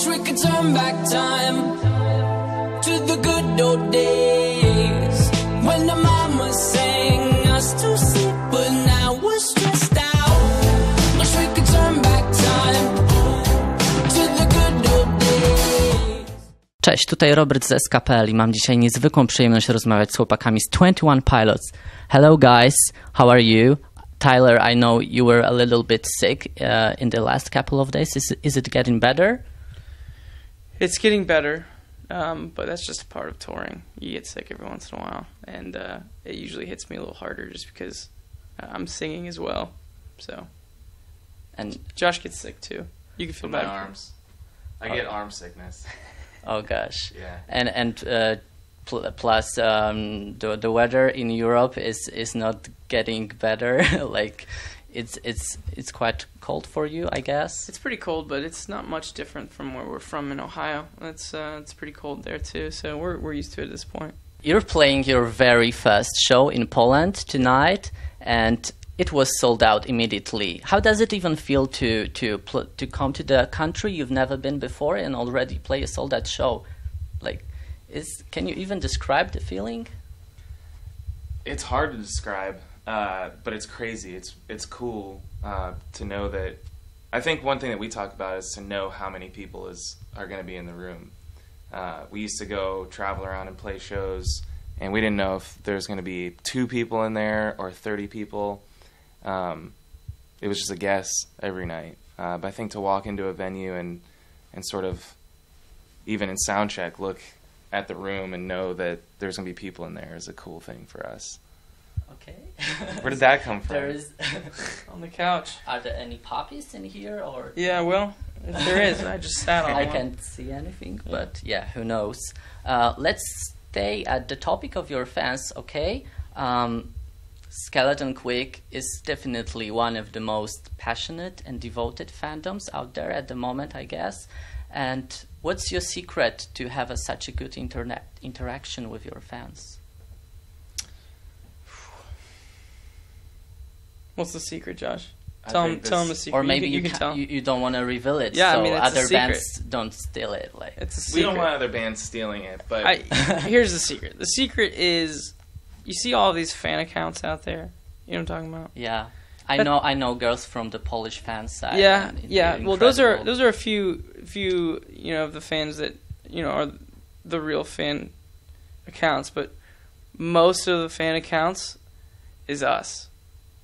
Wish we could turn back time to the good old days when the mama sang us to sleep, but now we're stressed out. Wish we could turn back time to the good old days. Cześć, tutaj Robert z SKPL i mam dzisiaj niezwykłą przyjemność rozmawiać z chłopakami z 21 Pilots. Hello guys, how are you? Tyler, I know you were a little bit sick in the last couple of days. Is it getting better? It's getting better, but that's just a part of touring. You get sick every once in a while, and it usually hits me a little harder just because I'm singing as well. So, And Josh gets sick too. You can feel My bad. arms. I get arm sickness. oh gosh, Yeah. and plus the weather in Europe is not getting better. Like it's quite cold for you, I guess. It's pretty cold, but it's not much different from where we're from in Ohio. It's pretty cold there too, so we're used to it at this point. You're playing your very first show in Poland tonight, and it was sold out immediately. How does it even feel to come to the country you've never been before and already play a sold out show? Like, can you even describe the feeling? It's hard to describe, but it's crazy. It's cool to know that. I think one thing that we talk about is to know how many people are going to be in the room. We used to go travel around and play shows, and we didn't know if there's going to be 2 people in there or 30 people. It was just a guess every night. But I think to walk into a venue and sort of, even in sound check, look at the room and know that there's going to be people in there is a cool thing for us. Okay. Where did that come from? There is. On the couch. Are there any puppies in here, or? Yeah, well, if there is, I just sat on I one. can't see anything, but yeah, who knows? Let's stay at the topic of your fans, okay? Skeleton Quick is definitely one of the most passionate and devoted fandoms out there at the moment, I guess. And what's your secret to have such a good interaction with your fans? What's the secret, Josh? I Tell think him the this- secret. Or maybe you can tell. you don't want to reveal it, Yeah, so I mean, it's a other secret. bands don't steal it. Like, It's a We secret. don't want other bands stealing it, but Here's the secret. The secret is, you see all these fan accounts out there. You know what I'm talking about? yeah, But- I know girls from the Polish fan side. Yeah, and yeah. they're Well, incredible. those are a few of the fans that are the real fan accounts, but most of the fan accounts is us.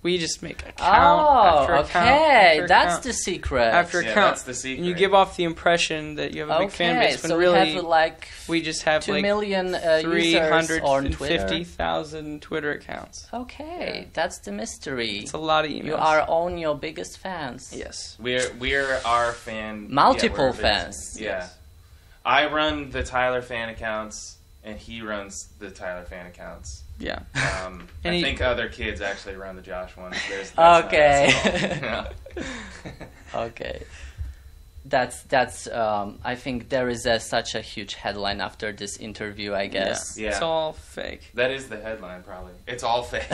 We just make account after account. Okay, after that's account the secret. after Yeah, account. that's the secret. And you give off the impression that you have a big fan base, when so really we have like we just have 2 like million users on Twitter. 350,000 Twitter accounts. Okay, Yeah. that's the mystery. It's a lot of emails. You are on your biggest fans. Yes. we're our fan. Multiple we're the- fans. Yeah. Yes. I run the Tyler fan accounts, and he runs the Tyler fan accounts. Yeah. And And I he- think other kids actually run the Josh ones. That's not Okay. us at all. Okay. That's I think there is such a huge headline after this interview, I guess. Yeah. It's all fake. That is the headline, probably. It's all fake.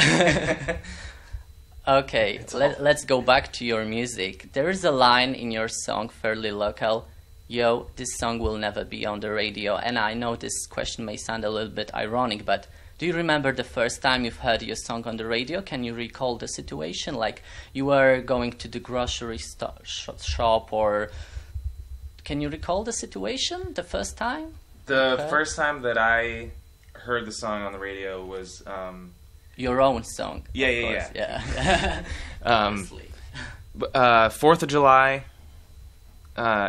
Okay, It's let's go back to your music. There is a line in your song, Fairly Local, yo, this song will never be on the radio. And I know this question may sound a little bit ironic, but do you remember the first time you've heard your song on the radio? Can you recall the situation? Like, you were going to the grocery shop, or can you recall the situation the first time? The Okay. first time that I heard the song on the radio was Your own song. Yeah, of yeah, course. yeah. Yeah. Obviously. 4th of July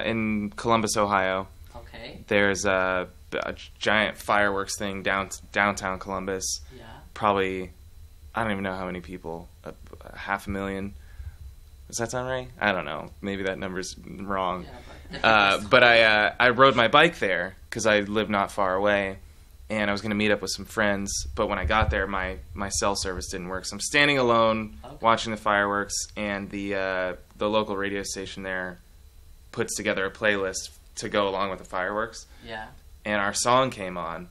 in Columbus, Ohio. Okay. There's a giant fireworks thing downtown Columbus. Yeah. Probably, I don't even know how many people. 500,000. Does that sound right? I don't know. Maybe that number's wrong. But I rode my bike there because I live not far away, and I was going to meet up with some friends. But when I got there, my cell service didn't work, so I'm standing alone watching the fireworks, and the local radio station there puts together a playlist to go along with the fireworks. Yeah. And our song came on,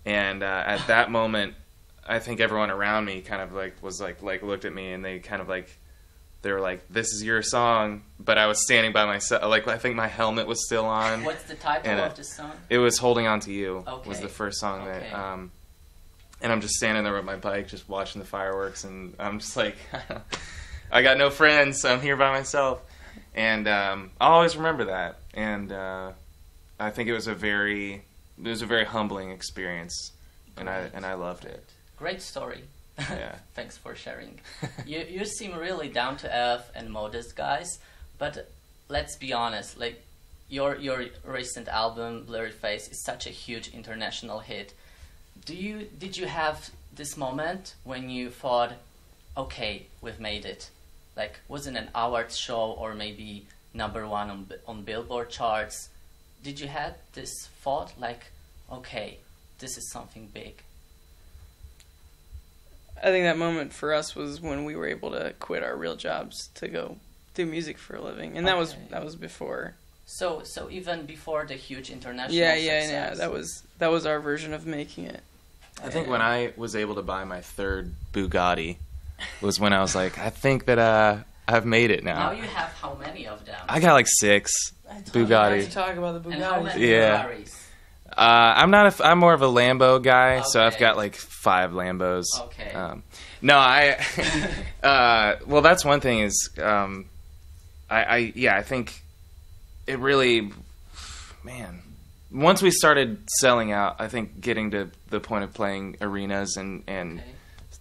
and at that moment, I think everyone around me kind of like was like looked at me, and they kind of like they were like, "This is your song," but I was standing by myself. Like, I think my helmet was still on. What's the title And, of the song? It was "Holding On to You." Okay. Was the first song Okay. that. And I'm just standing there with my bike, just watching the fireworks, and I'm just like, I got no friends, so I'm here by myself. And I'll always remember that. And I think it was a very humbling experience, and I loved it. Great story. Yeah. Thanks for sharing. You seem really down to earth and modest guys, but let's be honest. Like your recent album Blurry Face is such a huge international hit. Did you have this moment when you thought, okay, we've made it? Like, was it an awards show or maybe #1 on Billboard charts? Did you have this thought like, okay, this is something big? I think that moment for us was when we were able to quit our real jobs to go do music for a living, and that was before. So even before the huge international Yeah, success. that was our version of making it. I think when I was able to buy my third Bugatti was when I was like, I think that I've made it Now now. you have how many of them? I got like 6 Bugatti. Let's talk about the And how Bugatti. many Yeah. Ferraris? I'm more of a Lambo guy, so I've Okay. got like 5 Lambos. Okay. No, well, that's one thing is, I think it really, man, once we started selling out, I think getting to the point of playing arenas and Okay.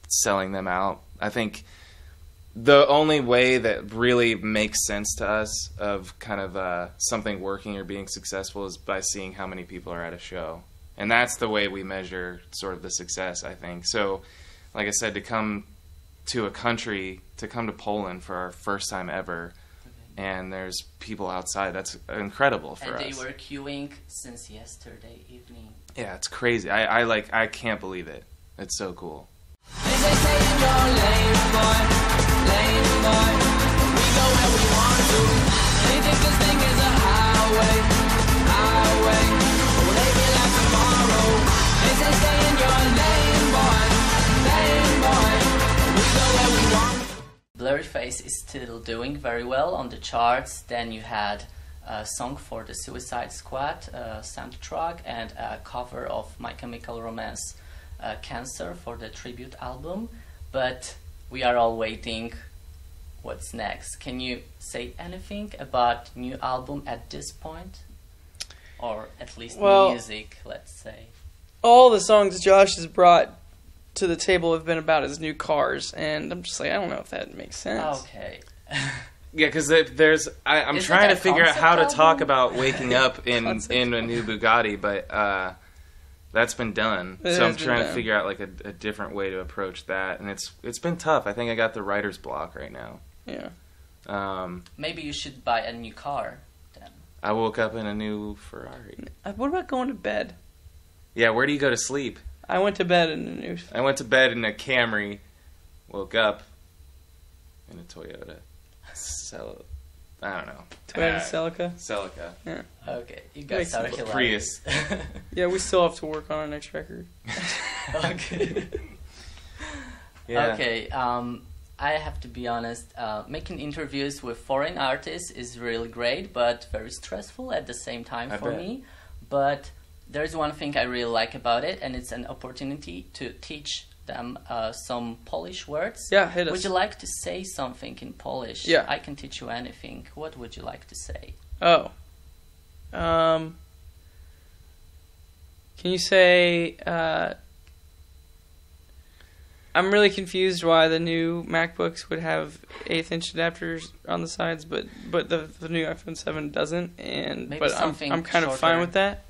selling them out, I think the only way that really makes sense to us of kind of something working or being successful is by seeing how many people are at a show. And that's the way we measure sort of the success, I think. So, like I said, to come to Poland for our first time ever, and there's people outside, that's incredible for And us. they were queuing since yesterday evening. Yeah, it's crazy. I can't believe it. It's so cool. They say you're lame boy, we go where we want to. They think this thing is a highway, oh, they feel like tomorrow. They say stay in your lane boy, we go where we want to. Blurry Face is still doing very well on the charts. Then you had a song for the Suicide Squad soundtrack and a cover of My Chemical Romance Cancer for the tribute album. But we are all waiting what's next. Can you say anything about new album at this point? Or at least music, let's say. All the songs Josh has brought to the table have been about his new cars, and I'm just like, I don't know if that makes sense. Okay. Yeah, because I'm Is trying it to a figure out how to concept talk album? about waking up in Concept a new Bugatti, but that's been done. It So I'm has been trying to done. figure out like a different way to approach that, and it's been tough. I think I got the writer's block right now. Yeah. Maybe you should buy a new car then. I woke up in a new Ferrari. What about going to bed? Yeah, where do you go to sleep? I went to bed in a new. I went to bed in a Camry, woke up in a Toyota. I don't know. Toyota Celica. Celica. Okay, you guys are Makes sense. hilarious. Yeah, we still have to work on our next record. Okay. Yeah. Okay. I have to be honest. Making interviews with foreign artists is really great, but very stressful at the same time I for bet. me. But there's one thing I really like about it, and it's an opportunity to teach them some Polish words. Yeah, hit us. Would you like to say something in Polish? Yeah. I can teach you anything. What would you like to say? Oh. Can you say, I'm really confused why the new MacBooks would have 1/8-inch adapters on the sides, but the new iPhone 7 doesn't, Maybe but something I'm kind of shorter. fine with that.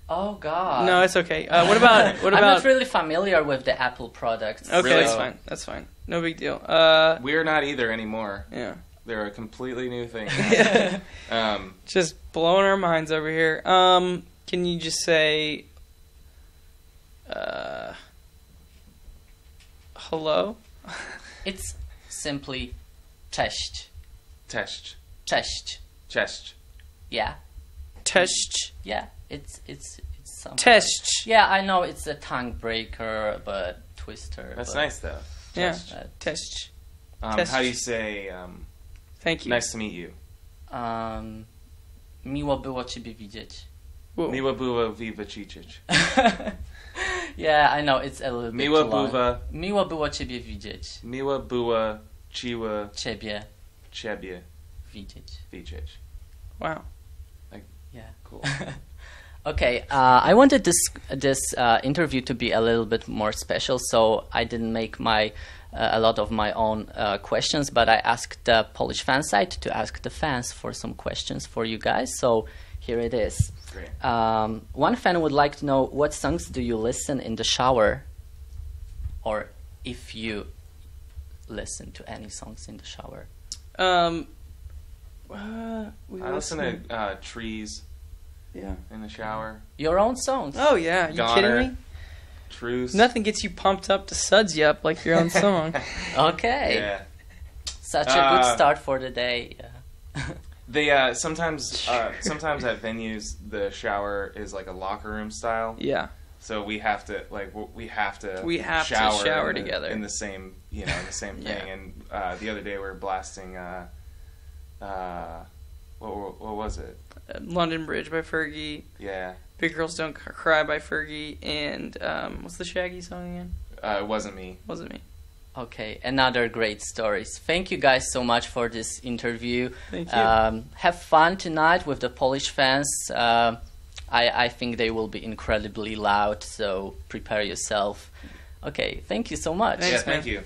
Oh God. No, it's okay. What about I'm not really familiar with the Apple products. Okay, Really? that's fine. No big deal. We're not either anymore. Yeah. They're a completely new thing. Just blowing our minds over here. Can you just say hello? It's simply cześć. Test. Cześć. Chest. Yeah. Test. Yeah. It's something. Test. Yeah, I know it's a tongue breaker, but twister. That's but, nice though. Yeah. Chest. but Test. How do you say Thank you. nice to meet you? Miło było ciebie widzieć. Whoa. Miła była viva ciczyć. Yeah, I know, it's a little bit Miła too long. bywa, Miło było ciebie widzieć. miła była ciła Ciebie ciebie widzieć. widzieć. Wow. Yeah. Cool. Okay, I wanted this interview to be a little bit more special, so I didn't make a lot of my own questions, but I asked the Polish fan site to ask the fans for some questions for you guys. So here it is. Great. One fan would like to know, what songs do you listen in the shower, or if you listen to any songs in the shower? We I listen to Trees Yeah. in the shower. Your own songs? Oh yeah. You Goner. kidding me? Truce. Nothing gets you pumped up to suds you up like your own song. Okay. Yeah. Such a good start for the day. Yeah. They sometimes at venues the shower is like a locker room style. Yeah. So we have to We have to shower shower in the- together. in the same in the same thing. Yeah. And the other day we were blasting what was it? London Bridge by Fergie. Yeah. Big Girls Don't Cry by Fergie. And what's the Shaggy song again? It wasn't me. Wasn't me. Okay, another great stories. Thank you guys so much for this interview. Thank you. Have fun tonight with the Polish fans. I think they will be incredibly loud, so prepare yourself. Okay, thank you so much. Thanks, Yeah, thank man. you.